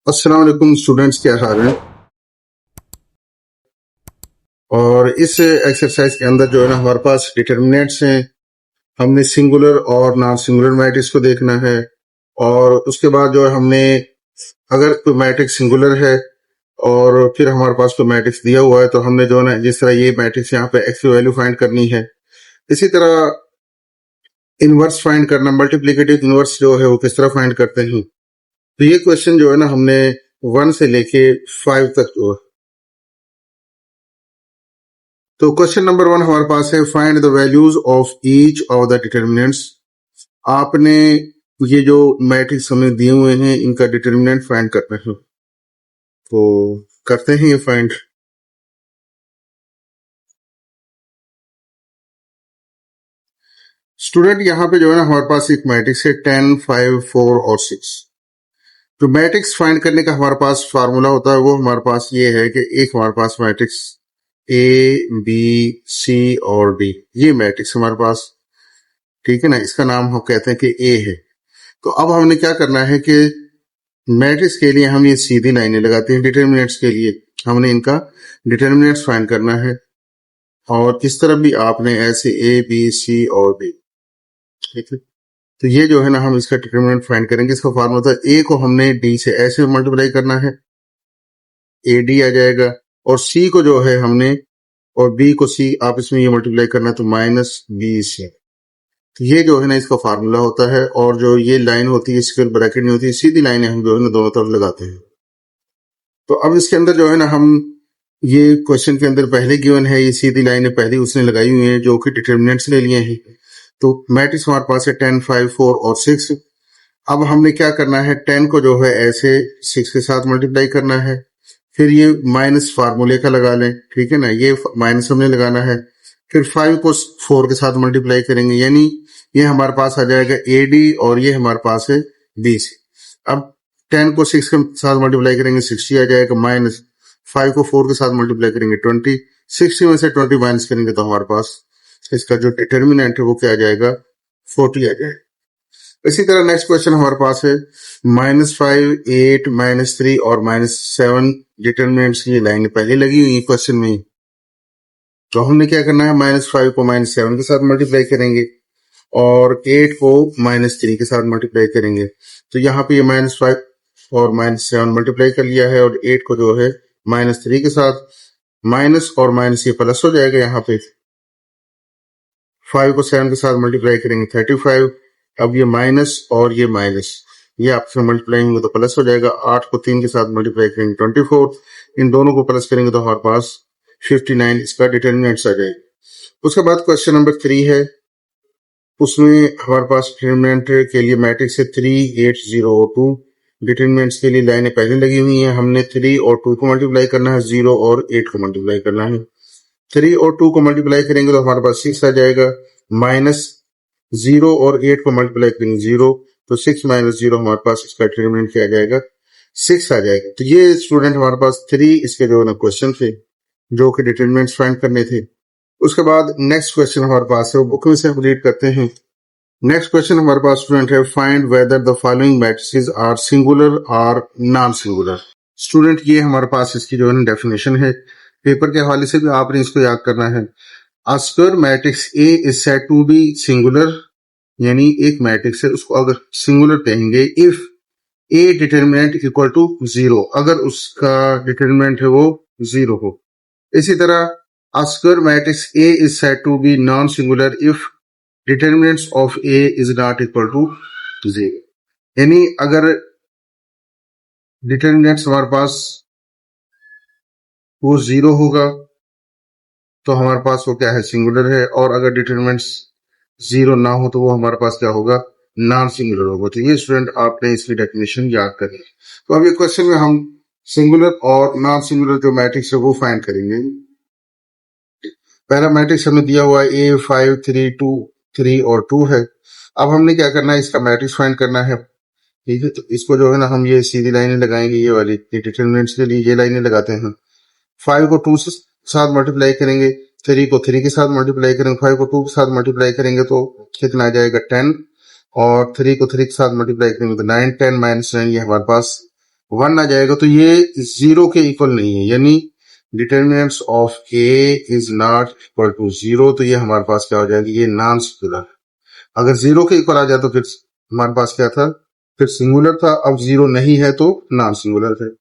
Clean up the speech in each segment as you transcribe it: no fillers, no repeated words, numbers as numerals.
अस्सलाम वालेकुम स्टूडेंट्स, क्या हाल है। और इस एक्सरसाइज के अंदर जो है ना हमारे पास डिटर्मिनेंट्स हैं। हमने सिंगुलर और नॉन सिंगुलर मैट्रिक्स को देखना है। और उसके बाद जो है हमने अगर कोई मैट्रिक्स सिंगुलर है और फिर हमारे पास कोई मैट्रिक्स दिया हुआ है तो हमने जो है ना जिस तरह ये मैट्रिक्स यहाँ पे एक्स की वैल्यू फाइंड करनी है, इसी तरह इनवर्स फाइंड करना, मल्टीप्लिकेटिव इनवर्स जो है वो किस तरह फाइंड करते हैं। तो ये क्वेश्चन जो है ना हमने 1 से लेके 5 तक जो है। तो क्वेश्चन नंबर 1 हमारे पास है, find the values of each of the determinants. आपने ये जो मैट्रिक्स हमें दिए हुए हैं इनका डिटर्मिनेंट फाइंड करना है। तो करते हैं ये फाइंड। स्टूडेंट यहाँ पे जो है ना हमारे पास एक मैट्रिक्स है 10, 5, 4 और 6। तो मैट्रिक्स फाइंड करने का हमारे पास फार्मूला होता है, वो हमारे पास ये है कि एक हमारे पास मैट्रिक्स ए, बी, सी और डी, ये मैट्रिक्स हमारे पास, ठीक है ना। इसका नाम हम कहते हैं कि ए है। तो अब हमने क्या करना है कि मैट्रिक्स के लिए हम ये सीधी लाइनें लगाते हैं, डिटर्मिनेंट्स के लिए हमने इनका डिटर्मिनेंट्स फाइंड करना है। और इस तरफ भी आपने ऐसे ए, बी, सी और बी, ठीक है। तो ये जो है ना हम इसका डिटर्मिनेंट फाइंड करेंगे। इसका फार्मूला था, ए को हमने डी से ऐसे मल्टीप्लाई करना है, ए डी आ जाएगा। और सी को जो है हमने, और बी को सी आपस में ये मल्टीप्लाई करना है, तो माइनस बी सी। तो ये जो है ना इसका फार्मूला होता है। और जो ये लाइन होती है स्क्वायर ब्रैकेट नहीं होती, सीधी लाइनें हम जो है ना दोनों तरफ लगाते हैं। तो अब इसके अंदर जो है ना हम ये क्वेश्चन के अंदर पहले गिवन है, ये सीधी लाइनें पहले उसने लगाई हुई हैं जो कि डिटर्मिनेंट्स ले लिए हैं। तो मैट्रिक्स हमारे पास है 10, 5, 4 और 6। अब हमने क्या करना है, 10 को जो है ऐसे 6 के साथ मल्टीप्लाई करना है। फिर ये माइनस फार्मूले का लगा लें, ठीक है ना, ये माइनस हमने लगाना है। फिर 5 को 4 के साथ मल्टीप्लाई करेंगे, यानी ये हमारे पास आ जाएगा ए डी और ये हमारे पास है बी सी। अब 10 को 6 के साथ मल्टीप्लाई करेंगे 60 आ जाएगा, माइनस 5 को 4 के साथ मल्टीप्लाई करेंगे 20। 60 में से 20 माइनस करेंगे तो हमारे पास इसका जो डिटर्मिनेंट है वो क्या आ जाएगा, 40 आ जाएगा। इसी तरह नेक्स्ट क्वेश्चन हमारे पास है -5, 8, -3 और -7 डिटर्मिनेंट्स की लाइन पहले लगी हुई है क्वेश्चन में। तो हमने क्या करना है, -5 को -7 के साथ मल्टीप्लाई करेंगे और 8 को -3 के साथ मल्टीप्लाई करेंगे। तो यहाँ पे ये -5 और -7 मल्टीप्लाई कर लिया है और 8 को जो है -3 के साथ, माइनस और माइनस ये प्लस हो जाएगा। यहाँ पे 5 को 7 के साथ मल्टीप्लाई करेंगे 35। अब ये माइनस और ये माइनस, ये आपसे मल्टीप्लाई होंगे तो प्लस हो जाएगा। 8 को 3 के साथ मल्टीप्लाई करेंगे 24, इन दोनों को प्लस करेंगे तो हमारे पास 59 इसका डिटर्मिनेंट्स आ जाएगा। उसके बाद क्वेश्चन नंबर 3 है, उसमें हमारे पास डिटर्मिनेंट के लिए मैट्रिक्स है 3, 8, 0 और 2। डिटर्मिनेंट्स के लिए लाइनें पहले लगी हुई हैं, हमने 3 और 2 को मल्टीप्लाई करना है, 0 और 8 को मल्टीप्लाई करना है। 3 और 2 को मल्टीप्लाई करेंगे तो हमारे पास 6 आ जाएगा, माइनस 0 और 8 को मल्टीप्लाई करेंगे 0, तो 6 माइनस 0 हमारे पास इसका डिटर्मिनेंट क्या आ जाएगा, 6 आ जाएगा। तो ये स्टूडेंट हमारे पास 3 इसके जो है ना क्वेश्चन थे जो कि डिटर्मिनेंट्स फाइंड करने थे। उसके बाद नेक्स्ट क्वेश्चन हमारे पास है, वो बुक में से हम रीड करते हैं। नेक्स्ट क्वेश्चन हमारे पास स्टूडेंट है, find whether the following matrices are singular और नॉन सिंगुलर। स्टूडेंट ये हमारे पास इसकी जो है ना डेफिनेशन है, पेपर के हवाले से भी आपने इसको याद करना है। A square matrix A is said to be singular, यानी एक मैट्रिक्स है उसको अगर सिंगुलर कहेंगे if A determinant equal to 0, अगर उसका डिटर्मिनेंट है वो 0 हो। इसी तरह A square matrix A is said to be non singular if determinants of A is not equal to 0, यानी अगर डिटर्मिनेंट्स हमारे पास वो 0 होगा तो हमारे पास वो क्या है, सिंगुलर है। और अगर डिटर्मिनेंट्स 0 ना हो तो वो हमारे पास क्या होगा, नॉन सिंगुलर होगा। तो ये स्टूडेंट आपने इसकी डेफिनेशन याद करनी है। तो अब ये क्वेश्चन में हम सिंगुलर और नॉन सिंगुलर जो मैट्रिक्स है वो फाइंड करेंगे। पहला मैट्रिक्स हमें दिया हुआ है A, 5, 3, 2, 3 और 2 है। अब हमने क्या करना है, इसका मैट्रिक्स फाइंड करना है, ठीक है। तो इसको जो है ना हम ये सीधी लाइनें लगाएंगे, ये वाली डिटर्मिनेंट्स के लिए ये लाइनें लगाते हैं। 5 को 2 से साथ मल्टीप्लाई करेंगे, 3 को 3 के साथ मल्टीप्लाई करेंगे, 5 को 2 के साथ मल्टीप्लाई करेंगे तो कितना आ जाएगा 10, और 3 को 3 के साथ मल्टीप्लाई करेंगे तो 9, 10 माइनस 9 ये हमारे पास 1 आ जाएगा तो ये 0 के इक्वल नहीं है, यानी determinants of A is not equal to 0, तो ये हमारे पास क्या हो जाएगा, ये नॉन सिंगुलर। अगर 0 के इक्वल आ जाए तो फिर हमारे पास क्या था, फिर सिंगुलर था। अब 0 नहीं है तो नॉन सिंगुलर है।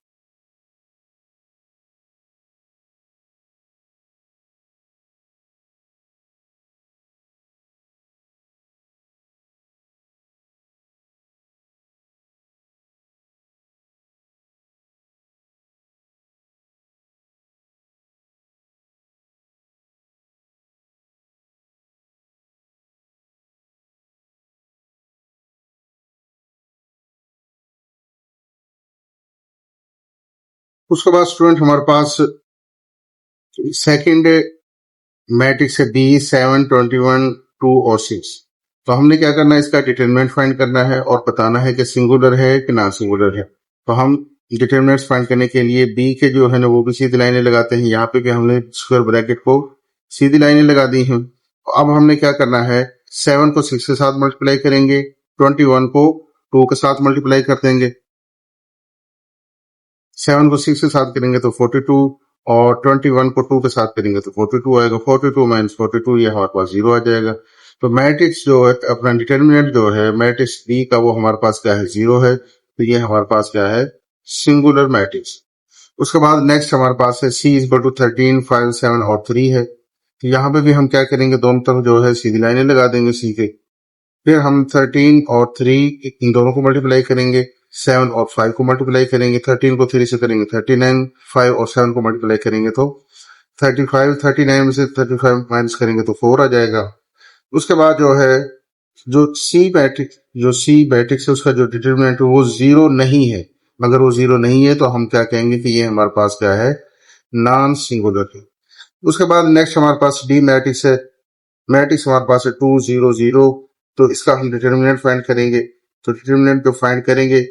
उसके बाद स्टूडेंट हमारे पास सेकंड मैट्रिक्स है B7, 21, 2 और 6। तो हमने क्या करना है, इसका डिटरमिनेंट फाइंड करना है और बताना है कि सिंगुलर है कि नॉन सिंगुलर है। तो हम डिटरमिनेंट्स फाइंड करने के लिए बी के जो है ना वो भी सीधी लाइनें लगाते हैं। यहाँ पे भी हमने स्क्वायर ब्रैकेट को सीधी लाइनें लगा दी हैं। तो अब हमने क्या करना है, 7 को 6 के साथ मल्टीप्लाई करेंगे, 21 को 2 के साथ मल्टीप्लाई कर देंगे। 7 को 6 के साथ करेंगे तो 42, और 21 को 2 के साथ करेंगे तो 42 आएगा। 42 माइनस 42, ये हमारे पास 0 आ जाएगा। तो मैट्रिक्स जो है अपना डिटर्मिनेंट जो है मैट्रिक्स बी का, वो हमारे पास क्या है, 0 है। तो ये हमारे पास क्या है, सिंगुलर मैट्रिक्स। उसके बाद नेक्स्ट हमारे पास है सी इज टू 13, 5, 7 और 3 है। तो यहाँ पे भी हम क्या करेंगे, दोनों तरफ जो है सीधी लाइनें लगा देंगे सी के। फिर हम 13 और 3 इन दोनों को मल्टीप्लाई करेंगे, 7 और 5 को मल्टीप्लाई करेंगे। 13 को 3 से करेंगे 39, 5 और 7 को मल्टीप्लाई करेंगे तो 35, 39 में से 35 माइनस करेंगे तो 4 आ जाएगा। उसके बाद जो है जो सी मैट्रिक्स है उसका जो डिटर्मिनेंट है वो 0 नहीं है। अगर वो 0 नहीं है तो हम क्या कहेंगे कि ये हमारे पास क्या है, नॉन सिंगुलर है। उसके बाद नेक्स्ट हमारे पास डी मैट्रिक्स है। मैट्रिक्स हमारे पास है 2, 0, 0। तो इसका हम डिटर्मिनेंट फाइंड करेंगे। तो डिटर्मिनेंट जो फाइंड करेंगे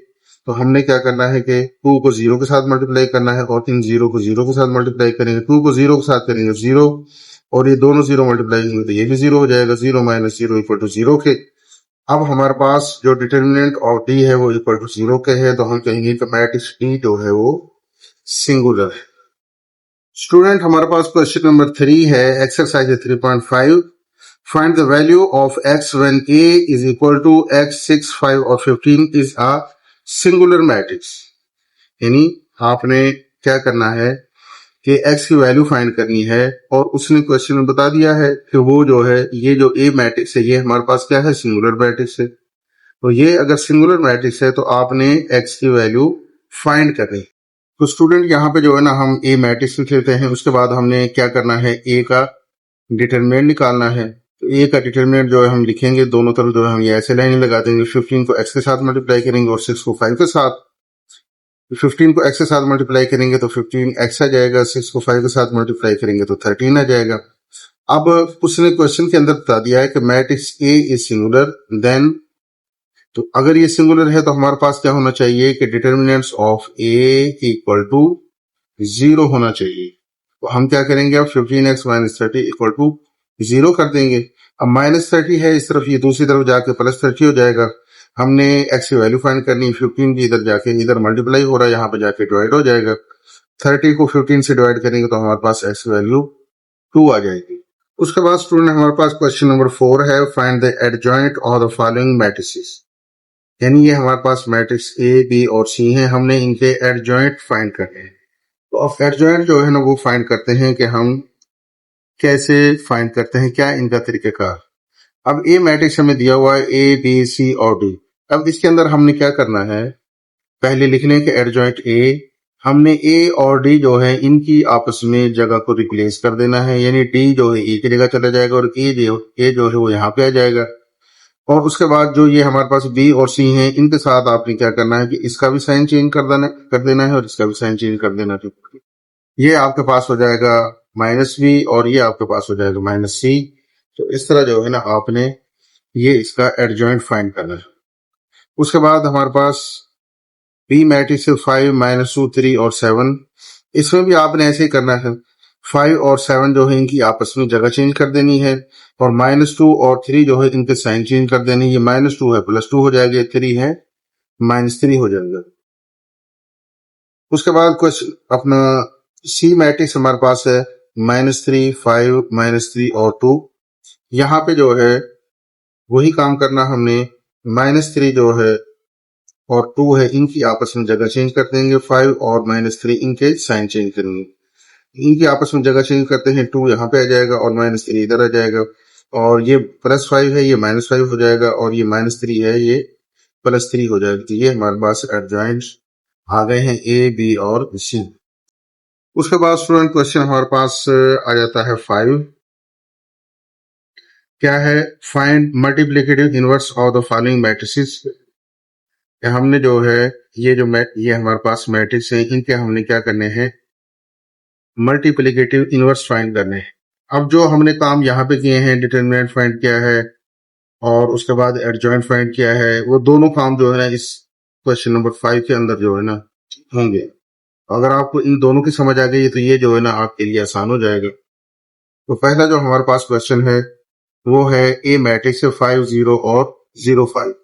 तो हमने क्या करना है कि 2 को 0 के साथ मल्टीप्लाई करना है, और इन 0 को 0 के साथ मल्टीप्लाई करेंगे। 2 को 0 के साथ करेंगे 0, और ये दोनों 0 मल्टीप्लाई होंगे तो ये भी 0 हो जाएगा। 0 माइनस 0 इक्वल टू 0 के। अब हमारे पास जो डिटर्मिनेंट ऑफ डी है वो इक्वल टू 0 के है, तो हम कहेंगे कि मैट्रिक्स डी जो है वो सिंगुलर है। स्टूडेंट हमारे पास क्वेश्चन नंबर 3 है, exercise 3.5। Find the value of x when a is equal to x, 6, 5 और 15 इज अ सिंगुलर मैट्रिक्स। यानी आपने क्या करना है कि x की वैल्यू फाइंड करनी है, और उसने क्वेश्चन में बता दिया है कि वो जो है ये जो a मैट्रिक्स है ये हमारे पास क्या है, सिंगुलर मैट्रिक्स है। तो ये अगर सिंगुलर मैट्रिक्स है तो आपने x की वैल्यू फाइंड करनी। तो स्टूडेंट यहाँ पे जो है ना हम a मैट्रिक्स लिख लेते हैं। उसके बाद हमने क्या करना है, a का डिटरमिनेंट निकालना है। तो a का डिटरमिनेंट जो है हम लिखेंगे, दोनों तरफ जो है हम ये ऐसे लाइन लगा देंगे। 15 को x के साथ मल्टीप्लाई करेंगे और 6 को 5 के साथ। 15 को x के साथ मल्टीप्लाई करेंगे तो 15x आ जाएगा, 6 को 5 के साथ मल्टीप्लाई करेंगे तो 13 आ जाएगा। अब उसने क्वेश्चन के अंदर बता दिया है कि matrix A is singular, then तो अगर ये सिंगुलर है तो हमारे पास क्या होना चाहिए कि determinants of A equal to 0 होना चाहिए। तो हम क्या करेंगे, अब 15x माइनस 30 इक्वल टू 0 कर देंगे। अब माइनस 30 है इस तरफ, ये दूसरी तरफ जाके प्लस 30 हो जाएगा। हमने x की वैल्यू फाइंड करनी है। 15 की इधर जाके इधर मल्टीप्लाई हो रहा है, यहाँ पे जाके डिवाइड हो जाएगा। 30 को 15 से डिवाइड करेंगे तो हमारे पास x की वैल्यू 2 आ जाएगी। उसके बाद स्टूडेंट हमारे पास क्वेश्चन नंबर 4 है, find the adjoint of the following matrices. यानी ये हमारे पास मैट्रिक्स ए, बी और सी हैं, हमने इनके एडजॉइंट फाइंड करने हैं। तो अब एडजॉइंट जो है ना वो फाइंड करते हैं कि हम कैसे फाइंड करते हैं, क्या इनका तरीकेकार। अब ए मैट्रिक्स हमें दिया हुआ है ए, बी, सी और डी। अब इसके अंदर हमने क्या करना है, पहले लिख लें कि एडजॉइंट ए, हमने ए और डी जो है इनकी आपस में जगह को रिप्लेस कर देना है। यानी डी जो है ए की जगह चला जाएगा और ए जो है वो यहाँ पे आ जाएगा। और उसके बाद जो ये हमारे पास बी और सी हैं, इनके साथ आपने क्या करना है कि इसका भी साइन चेंज कर देना है और इसका भी साइन चेंज कर देना है। ये आपके पास हो जाएगा माइनस बी और ये आपके पास हो जाएगा माइनस सी। तो इस तरह जो है ना आपने ये इसका एडजॉइंट फाइंड करना है। उसके बाद हमारे पास बी मैट्रिक्स 5, -2, 3 और 7। इसमें भी आपने ऐसे ही करना है। 5 और 7 जो है इनकी आपस में जगह चेंज कर देनी है, और -2 और 3 जो है इनके साइन चेंज कर देनी है। ये -2 है +2 हो जाएगा, 3 है -3 हो जाएगा। उसके बाद क्वेश्चन अपना सी मैट्रिक्स हमारे पास है -3, 5, -3 और 2। यहाँ पे जो है वही काम करना हमने, -3 जो है और 2 है इनकी आपस में जगह चेंज कर देंगे, 5 और -3 इनके साइन चेंज करेंगे, इनकी आपस में जगह चेंज करते हैं, 2 यहाँ पे आ जाएगा और -3 इधर आ जाएगा, और ये +5 है ये -5 हो जाएगा, और ये -3 है ये +3 हो जाएगा। तो ये हमारे पास एडजॉइंट आ गए हैं ए, बी और सी। उसके बाद स्टूडेंट क्वेश्चन हमारे पास आ जाता है 5। क्या है? Find multiplicative inverse of the following matrices. हमने जो है ये हमारे पास मैट्रिक्स है, इनके हमने क्या करने हैं, मल्टीप्लिकेटिव इनवर्स फाइंड करने हैं। अब जो हमने काम यहाँ पे किए हैं, डिटरमिनेंट फाइंड किया है और उसके बाद एडजॉइंट फाइंड किया है, वो दोनों काम जो है ना इस क्वेश्चन नंबर 5 के अंदर जो है ना होंगे। अगर आपको इन दोनों की समझ आ गई तो ये जो है ना आपके लिए आसान हो जाएगा। तो पहला जो हमारे पास क्वेश्चन है वो है ए मैट्रिक्स 5, 0 और 0, 5।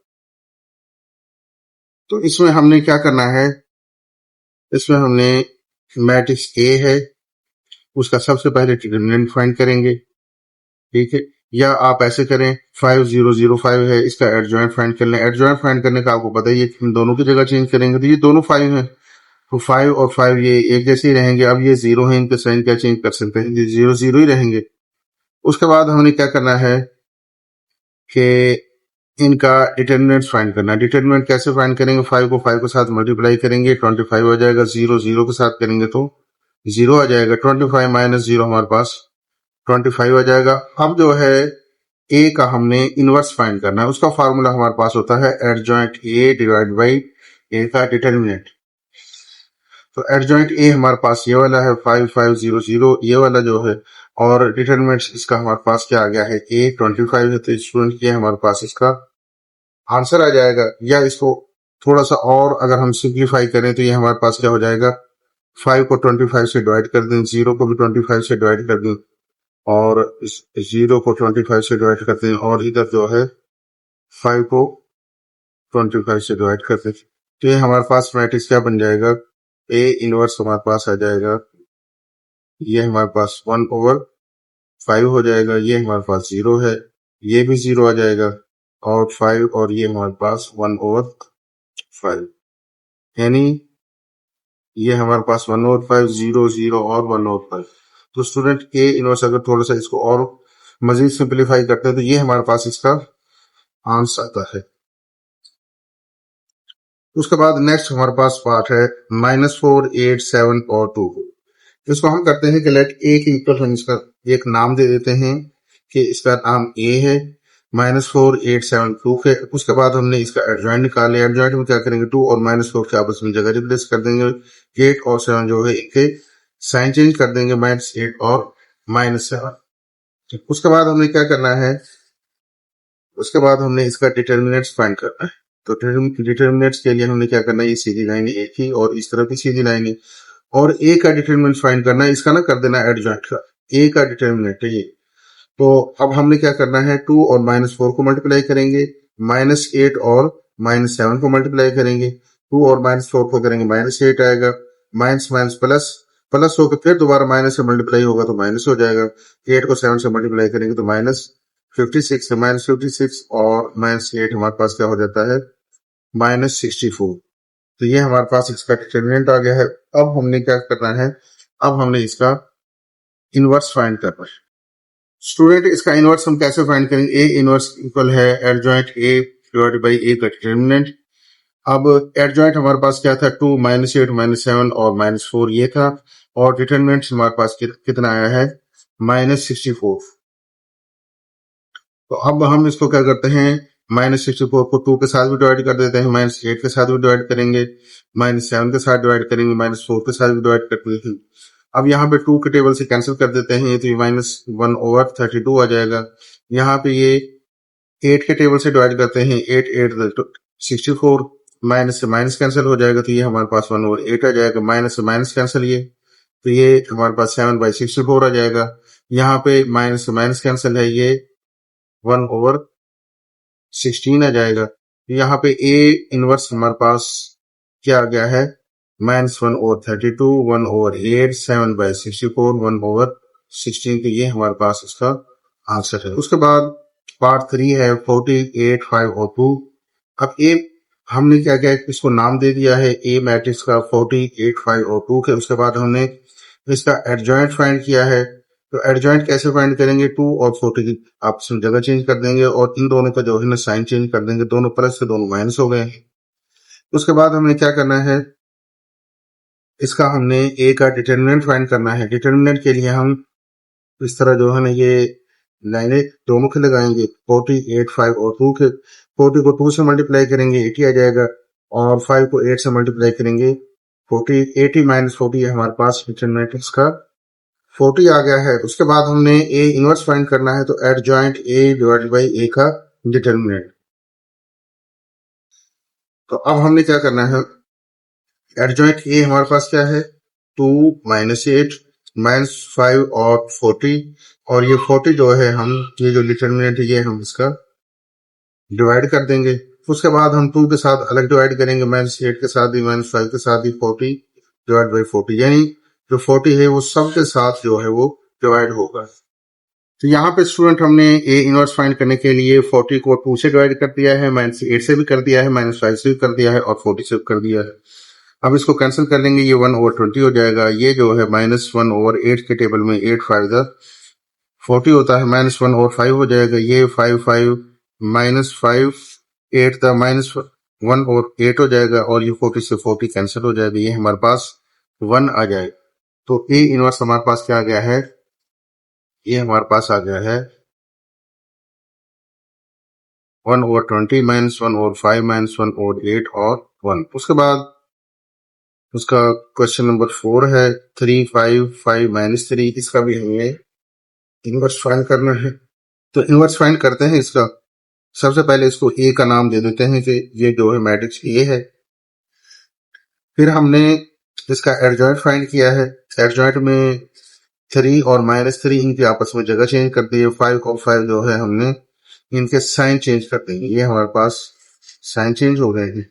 तो इसमें हमने क्या करना है, इसमें हमने मैट्रिक्स ए है उसका सबसे पहले डिटरमिनेंट फाइंड करेंगे, ठीक है। या आप ऐसे करें 5, 0, 0, 5 है, इसका एडजॉइंट फाइंड कर लें। एडजॉइंट फाइंड करने का आपको पता ही है कि इन दोनों की जगह चेंज करेंगे तो ये दोनों 5 हैं, तो 5 और 5 ये एक जैसे ही रहेंगे। अब ये 0 है, इनके साइन क्या चेंज कर सकते हैं, ये 0, 0 ही रहेंगे। उसके बाद हमने क्या करना है कि इनका डिटरमिनेंट फाइंड करना है। डिटरमिनेंट कैसे फाइंड करेंगे, 5 को 5 के साथ मल्टीप्लाई करेंगे, 25 आ जाएगा, 0, 0 के साथ करेंगे तो 0 आ जाएगा, 25 माइनस 0 हमारे पास 25 आ जाएगा। अब जो है ए का हमने इनवर्स फाइंड करना है, उसका फार्मूला हमारे पास होता है एडजॉइंट ए डिवाइड बाई ए का डिटरमिनेंट। तो एडजॉइंट ए हमारे पास ये वाला है 5, 5, 0, 0 ये वाला जो है, और डिटरमिनेंट इसका हमारे पास क्या आ गया है ए 25 है। तो स्टूडेंट ये हमारे पास इसका आंसर आ जाएगा। या इसको थोड़ा सा और अगर हम सिंप्लीफाई करें तो ये हमारे पास क्या हो जाएगा, 5 को 25 से डिवाइड कर दें, 0 को भी 25 से डिवाइड कर दें और 0 को 25 से डिवाइड करते हैं, और इधर जो है 5 को 25 से डिवाइड करते हैं। तो ये हमारे पास मैट्रिक्स क्या बन जाएगा, ए इनवर्स हमारे पास आ जाएगा, ये हमारे पास 1/5 हो जाएगा, ये हमारे पास 0 है, ये भी 0 आ जाएगा, और 5 और ये हमारे पास 1/5, यानी ये हमारे पास 1/5, 0, 0 और 1/5। तो स्टूडेंट ए इनवर्स अगर थोड़ा सा इसको और मजीद सिंप्लीफाई करते हैं तो ये हमारे पास इसका आंसर आता है। उसके बाद नेक्स्ट हमारे पास पार्ट है -4, 8, 7 और 2। इसको हम करते हैं कि लेट ए के इक्वल हम इसका एक नाम दे देते हैं कि इसका नाम ए है, -4, 8, 7, 2 है। उसके बाद हमने इसका एडजॉइंट निकाले, एडजॉइंट में क्या करेंगे, 2 और -4 के आपस में जगह रिप्लेस कर देंगे, 8 और 7 जो है इनके साइन चेंज कर देंगे, -8 और -7। उसके बाद हमने क्या करना है, उसके बाद हमने इसका डिटर्मिनेंट्स फाइंड करना है। तो डिटर्मिनेंट्स के लिए हमने क्या करना है, ये सीधी लाइन है एक ही और इस तरफ भी सीधी लाइन है, और ए का डिटर्मिनेंट फाइंड करना है, इसका ना कर देना एडजॉइंट का, ए का डिटर्मिनेंट है ये। तो अब हमने क्या करना है, 2 और -4 को मल्टीप्लाई करेंगे, -8 और -7 को मल्टीप्लाई करेंगे, 2 और -4 को करेंगे -8 आएगा, माइनस माइनस प्लस, प्लस होकर फिर दोबारा माइनस से मल्टीप्लाई होगा तो माइनस हो जाएगा, 8 को 7 से मल्टीप्लाई करेंगे तो -56 है, -56 और -8 हमारे पास क्या हो जाता है, -64। तो ये हमारे पास इसका डिटरमिनेंट आ गया है। अब हमने क्या करना है, अब हमने इसका इनवर्स फाइंड करना है। स्टूडेंट इसका इनवर्स हम कैसे फाइंड करेंगे, ए इनवर्स इक्वल है एडजॉइंट ए डिवाइडेड बाई ए का डिटरमिनेंट। अब एडजॉइंट हमारे पास क्या था, 2, -8, -7 और -4 ये था, और डिटरमिनेंट हमारे पास कितना आया है, -64। तो अब हम इसको क्या करते हैं, -64 को 2 के साथ भी डिवाइड कर देते हैं, -8 के साथ भी डिवाइड करेंगे, -7 के साथ डिवाइड करेंगे, -4 के साथ भी डिवाइड करते हैं। अब यहाँ पे 2 के टेबल से कैंसिल कर देते हैं, तो ये -1/32 आ जाएगा। यहाँ पे ये 8 के टेबल से डिवाइड करते हैं, 8, 8 64, माइनस से माइनस कैंसिल हो जाएगा, तो ये हमारे पास 1/8 आ जाएगा, माइनस से माइनस कैंसिल ये, तो ये हमारे पास 7/64 आ जाएगा। यहाँ पे माइनस से माइनस कैंसिल है, ये 1/16 आ जाएगा। यहाँ पे ए इनवर्स हमारे पास क्या आ गया है, -1/32, 1/8, 7/64, 1/16, तो ये हमारे पास इसका आंसर है। उसके बाद पार्ट 3 है 48, 5 और 2। अब ए हमने क्या किया, इसको नाम दे दिया है ए मैट्रिक्स का 48, 5 और 2 के। उसके बाद हमने इसका एडजॉइंट फाइंड किया है। तो एडजॉइंट कैसे फाइंड करेंगे, 2 और 40 की आपस में जगह चेंज कर देंगे और इन दोनों का जो है ना साइन चेंज कर देंगे, दोनों प्लस से दोनों माइनस हो गए। उसके बाद हमें क्या करना है, इसका हमने ए का डिटर्मिनेंट फाइंड करना है। डिटर्मिनेंट के लिए हम इस तरह जो है ना ये लाइनें दोनों के लगाएंगे, 48, 5 और 2 के। 40 को 2 से मल्टीप्लाई करेंगे 80 आ जाएगा और 5 को 8 से मल्टीप्लाई करेंगे 40। 80 माइनस 40 है हमारे पास डिटर्मिनेंट इसका 40 आ गया है। उसके बाद हमने ए इनवर्स फाइंड करना है, तो एडजॉइंट ए डिवाइडेड बाई ए का डिटर्मिनेंट। तो अब हमने क्या करना है, एडजॉइंट ए हमारे पास क्या है, 2 -8 -5 और 40, और ये 40 जो है हम ये जो डिटर्मिनेंट है ये हम इसका डिवाइड कर देंगे। उसके बाद हम 2 के साथ अलग डिवाइड करेंगे, -8 के साथ भी, -5 के साथ भी, 40 डिवाइड बाई 40, यानी जो 40 है वो सब के साथ जो है वो डिवाइड होगा। तो यहाँ पे स्टूडेंट हमने ए इनवर्स फाइंड करने के लिए 40 को 2 से डिवाइड कर दिया है, -8 से भी कर दिया है, -5 से भी कर दिया है और 40 से भी कर दिया है। अब इसको कैंसिल कर लेंगे, ये 1/20 हो जाएगा। ये जो है -1/8 के टेबल में 8 5 40 होता है, -1/5 हो जाएगा। ये 5 5 -5 8 था, -1/8 हो जाएगा और ये 40 से 40 कैंसिल हो जाएगा, ये हमारे पास 1 आ जाएगा। तो ए इनवर्स हमारे पास क्या आ गया है, ये हमारे पास आ गया है 1/20 -1/5 -1/8 और 1। उसके बाद उसका क्वेश्चन नंबर 4 है 3 5 5 -3। इसका भी हमें इनवर्स फाइंड करना है। तो इनवर्स फाइंड करते हैं इसका। सबसे पहले इसको ए का नाम दे देते हैं कि ये जो है मैट्रिक्स ए है। फिर हमने इसका एडजॉइंट फाइंड किया है। एडजॉइंट में 3 और -3 इनके आपस में जगह चेंज कर दी है। 5 और 5 जो है हमने इनके साइन चेंज कर देंगे, ये हमारे पास साइन चेंज हो गए हैं।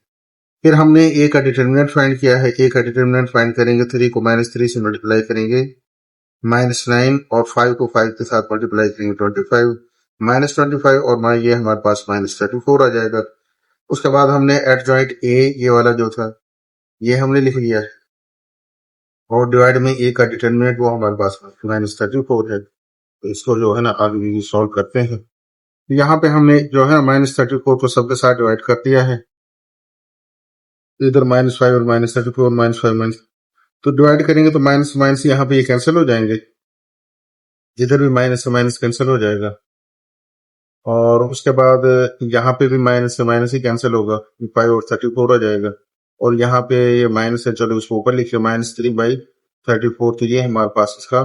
फिर हमने ए का डिटर्मिनेंट फाइंड किया है। ए का डिटर्मिनेंट फाइंड करेंगे, 3 को -3 से मल्टीप्लाई करेंगे, -9 और 5 को 5 के साथ मल्टीप्लाई करेंगे 25, -25 और ये हमारे पास -34 आ जाएगा। उसके बाद हमने एडजॉइंट ए ये वाला जो था ये हमने लिख लिया है और डिवाइड में ए का डिटर्मिनेंट वो हमारे पास -34 है। तो इसको जो है ना आगे सॉल्व करते हैं। यहाँ पे हमने जो है -34 को सबके साथ डिवाइड कर दिया है, इधर -5 और -34 -5 तो डिवाइड करेंगे तो माइनस माइनस यहाँ पे ये कैंसिल हो जाएंगे, जिधर भी माइनस से माइनस कैंसिल हो जाएगा। और उसके बाद यहाँ पे भी माइनस से माइनस ही कैंसिल होगा, 5 और 34 हो जाएगा। और यहाँ पे ये माइनस है, चलो उसको ऊपर लिखिए -3/34, तो ये हमारे पास इसका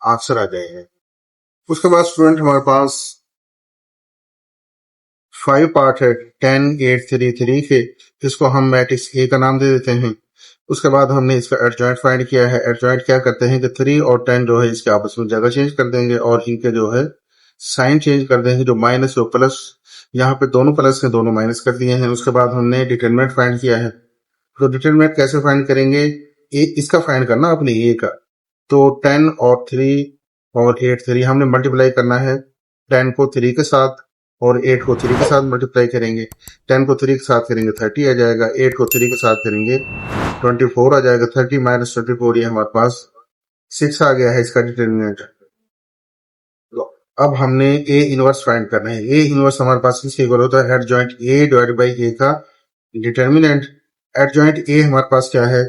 आंसर आ जाएगा। उसके बाद स्टूडेंट हमारे पास 5 पार्ट है 10 8 3 3 के। इसको हम मैट्रिक्स ए का नाम दे देते हैं। उसके बाद हमने इसका एडजॉइंट फाइंड किया है। एडजॉइंट क्या करते हैं कि 3 और 10 जो है इसके आपस में जगह चेंज कर देंगे और इनके जो है साइन चेंज कर देंगे, जो माइनस जो प्लस, यहाँ पे दोनों प्लस है दोनों माइनस कर दिए हैं। उसके बाद हमने डिटरमिनेंट फाइंड किया है। तो डिटरमिनेंट कैसे फाइंड करेंगे, इसका फाइंड करना अपने ए का। तो 10 और 3 और 8 3 हमने मल्टीप्लाई करना है। 10 को 3 के साथ और 8 को 3 के साथ मल्टीप्लाई करेंगे। 10 को 3 के साथ करेंगे 30 आ जाएगा, 8 को 3 के साथ करेंगे 24 आ जाएगा। 30 -24 ये हमारे पास 6 आ गया है इसका डिटर्मिनेंट। अब हमने ए इनवर्स फाइंड करना है। ए इनवर्स हमारे पास किसके इक्वल होता है, एडजॉइंट ए डिवाइड बाई ए का डिटर्मिनेंट। एडजॉइंट ए हमारे पास क्या है,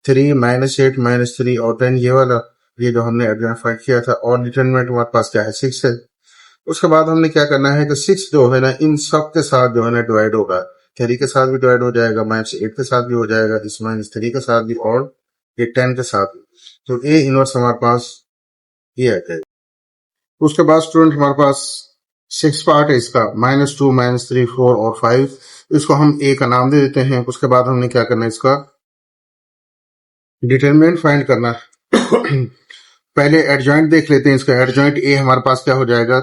3 -8 -3 और 10 ये वाला, ये जो हमने एडजॉइंट फाइंड किया था। और डिटर्मिनेंट हमारे पास क्या है, 6 है। उसके बाद हमने क्या करना है कि 6 जो है ना इन सब के साथ जो है ना डिवाइड होगा। 3 के साथ भी डिवाइड हो जाएगा, -8 के साथ भी हो जाएगा, इस -3 के साथ भी और ये 10 के साथ भी। तो ए इनवर्स हमारे पास ये आ जाएगा। उसके बाद स्टूडेंट हमारे पास 6 पार्ट है इसका, -2 -3 4 और 5। इसको हम ए का नाम दे देते हैं। उसके बाद हमने क्या करना है, इसका डिटरमिनेंट फाइंड करना है। पहले एडजॉइंट देख लेते हैं। इसका एडजॉइंट ए हमारे पास क्या हो जाएगा,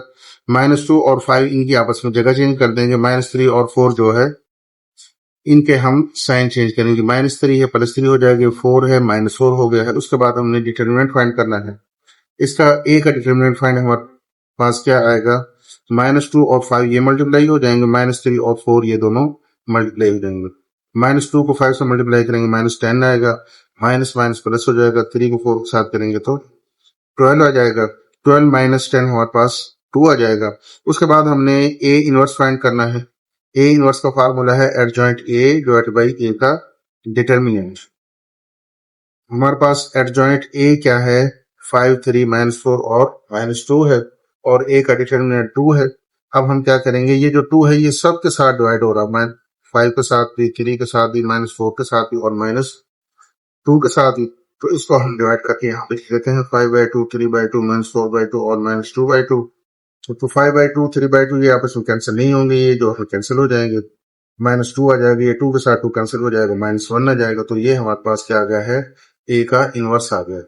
-2 और 5 इनकी आपस में जगह चेंज कर देंगे। -3 और 4 जो है इनके हम साइन चेंज करेंगे। -3 है +3 हो जाएगा, 4 है -4 हो गया है। उसके बाद हमने डिटर्मिनेंट फाइंड करना है। इसका ए का डिटर्मिनेंट फाइंड हमारे पास क्या आएगा, -2 और 5 ये मल्टीप्लाई हो जाएंगे, -3 और 4 ये दोनों मल्टीप्लाई हो जाएंगे। -2 को 5 से मल्टीप्लाई करेंगे -10 आएगा, माइनस माइनस प्लस हो जाएगा, 3 को 4 के साथ करेंगे तो 12 आ जाएगा। 12 - 10 हमारे पास 2 आ जाएगा। उसके बाद हमने ए इनवर्स फाइंड करना है। ए इनवर्स का फार्मूला है एडजॉइंट ए डिवाइडेड बाई ए का डिटर्मिनेंट। हमारे पास एडजॉइंट ए क्या है, 5 3 -4 और -2 है, और ए का डिटर्मिनेंट 2 है। अब हम क्या करेंगे, ये जो 2 है ये सब के साथ डिवाइड हो रहा है, 5 के साथ भी, 3 के साथ भी, -4 के साथ भी और -2 के साथ भी। तो इसको हम डिवाइड करके यहाँ पे लिख देते हैं, 5/2 3/2 -4/2 और -2/2। तो 5/2 3/2 ये आपस में कैंसिल नहीं होंगे, ये जो है कैंसिल हो जाएंगे। -2 आ जाएगा, ये 2 के साथ 2 कैंसिल हो जाएगा, -1 आ जाएगा। तो ये हमारे पास क्या आ गया है, ए का इनवर्स आ गया।